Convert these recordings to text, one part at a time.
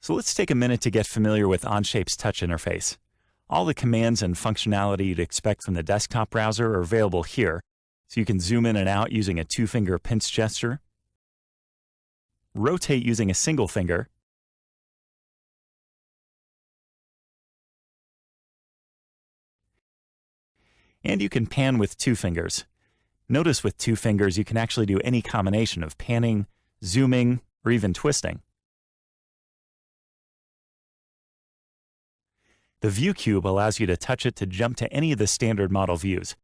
So let's take a minute to get familiar with Onshape's touch interface. All the commands and functionality you'd expect from the desktop browser are available here, so you can zoom in and out using a two-finger pinch gesture, rotate using a single finger, and you can pan with two fingers. Notice with two fingers you can actually do any combination of panning, zooming, or even twisting. The View cube allows you to touch it to jump to any of the standard model views.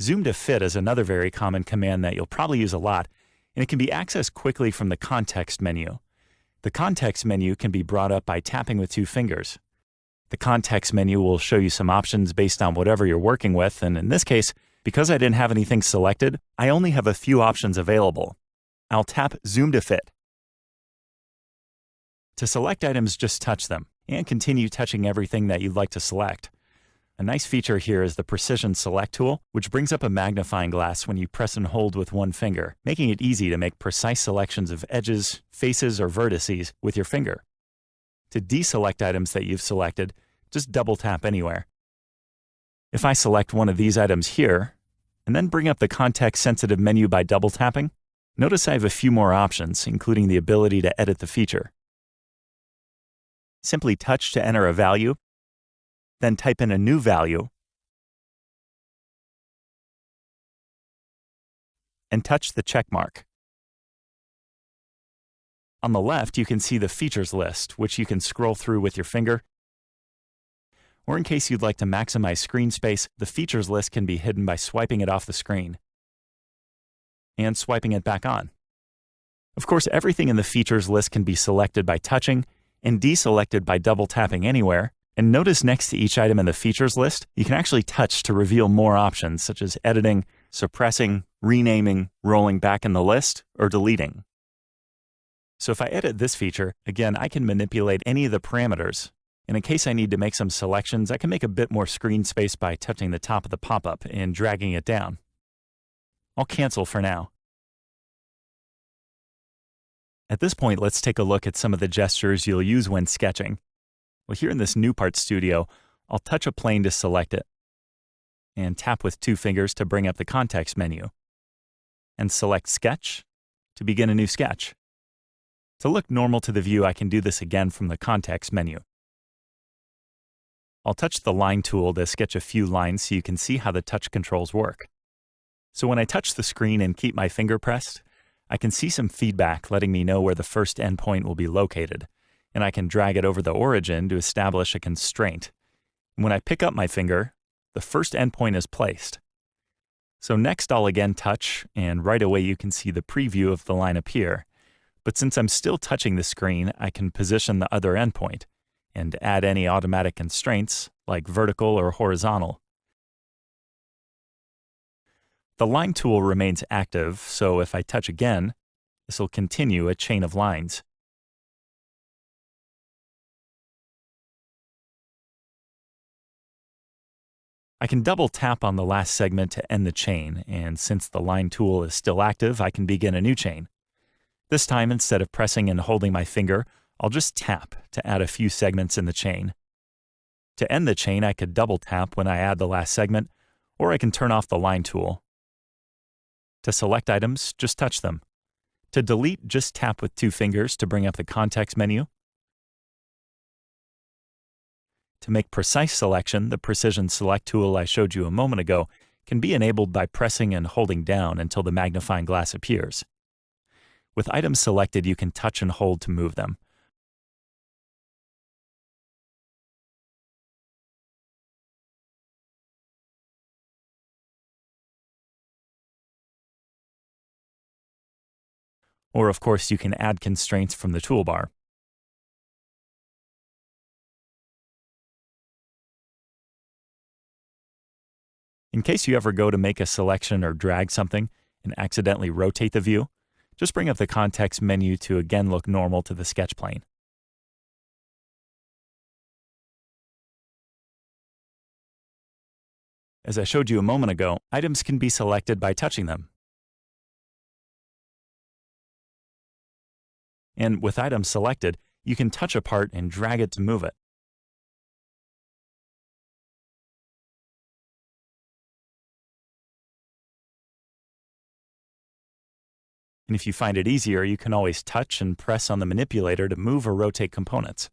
Zoom to fit is another very common command that you'll probably use a lot, and it can be accessed quickly from the context menu. The context menu can be brought up by tapping with two fingers. The context menu will show you some options based on whatever you're working with, and in this case, because I didn't have anything selected, I only have a few options available. I'll tap Zoom to fit. To select items, just touch them, and continue touching everything that you'd like to select. A nice feature here is the Precision Select tool, which brings up a magnifying glass when you press and hold with one finger, making it easy to make precise selections of edges, faces, or vertices with your finger. To deselect items that you've selected, just double tap anywhere. If I select one of these items here, and then bring up the context-sensitive menu by double tapping, notice I have a few more options, including the ability to edit the feature. Simply touch to enter a value, then type in a new value, and touch the check mark. On the left, you can see the features list, which you can scroll through with your finger. Or in case you'd like to maximize screen space, the features list can be hidden by swiping it off the screen and swiping it back on. Of course, everything in the features list can be selected by touching and deselected by double tapping anywhere. And notice next to each item in the features list, you can actually touch to reveal more options, such as editing, suppressing, renaming, rolling back in the list, or deleting. So if I edit this feature, again, I can manipulate any of the parameters. And in case I need to make some selections, I can make a bit more screen space by touching the top of the pop-up and dragging it down. I'll cancel for now. At this point, let's take a look at some of the gestures you'll use when sketching. Well, here in this New Part Studio, I'll touch a plane to select it, and tap with two fingers to bring up the context menu, and select Sketch to begin a new sketch. To look normal to the view, I can do this again from the context menu. I'll touch the Line tool to sketch a few lines so you can see how the touch controls work. So when I touch the screen and keep my finger pressed, I can see some feedback letting me know where the first endpoint will be located, and I can drag it over the origin to establish a constraint. When I pick up my finger, the first endpoint is placed. So next I'll again touch, and right away you can see the preview of the line appear. But since I'm still touching the screen, I can position the other endpoint and add any automatic constraints like vertical or horizontal. The Line tool remains active, so if I touch again, this will continue a chain of lines. I can double tap on the last segment to end the chain, and since the Line tool is still active, I can begin a new chain. This time, instead of pressing and holding my finger, I'll just tap to add a few segments in the chain. To end the chain, I could double tap when I add the last segment, or I can turn off the Line tool. To select items, just touch them. To delete, just tap with two fingers to bring up the context menu. To make precise selection, the Precision Select tool I showed you a moment ago can be enabled by pressing and holding down until the magnifying glass appears. With items selected, you can touch and hold to move them. Or of course, you can add constraints from the toolbar. In case you ever go to make a selection or drag something and accidentally rotate the view, just bring up the context menu to again look normal to the sketch plane. As I showed you a moment ago, items can be selected by touching them. And with items selected, you can touch a part and drag it to move it. And if you find it easier, you can always touch and press on the manipulator to move or rotate components.